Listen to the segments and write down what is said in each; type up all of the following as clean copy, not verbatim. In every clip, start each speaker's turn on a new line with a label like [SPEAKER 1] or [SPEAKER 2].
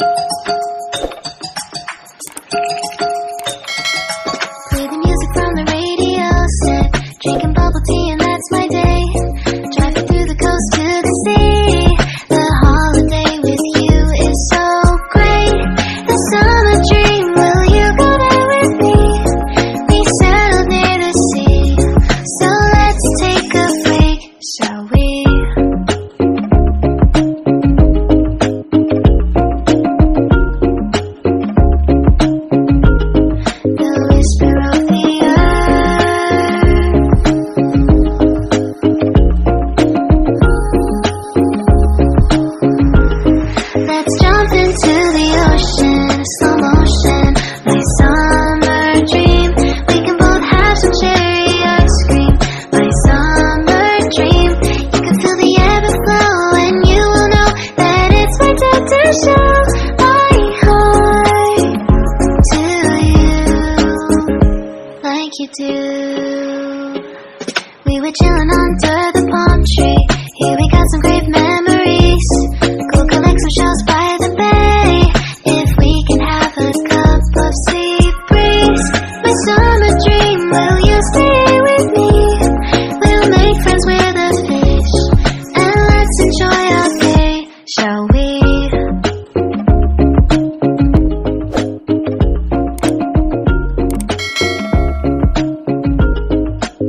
[SPEAKER 1] Play the music from the radio set, drinking bubble tea and that's my day. Driving through the coast to the sea. The holiday with you is so great. The summer dream, will you go there with me? We settled near the sea, so let's take a break, shall we? The whisper of the let's jump into the ocean, slow motion, my summer dream. We can both have some cherry ice cream, my summer dream. You can feel the ebb and flow, and you will know that it's my time to show my heart to you, like you do. We were chilling under the palm tree. Here we got some great memories. Go collect some shells by the bay. If we can have a cup of sea breeze, my summer dream, will you stay with me? We'll make friends with the fish, and let's enjoy our day, shall we?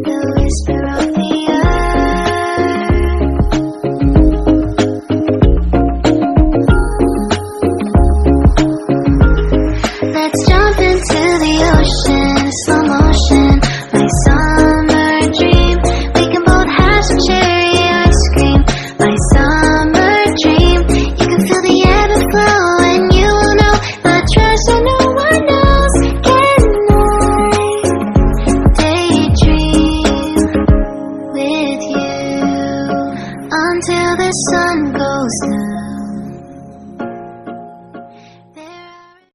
[SPEAKER 1] The whisper of the let's jump into the ocean, slow motion, my summer dream. We can both have some cherry ice cream, my summer dream. You can feel the ebb and flow, and you will know the treasure no one knows. Can I daydream with you until the sun goes down?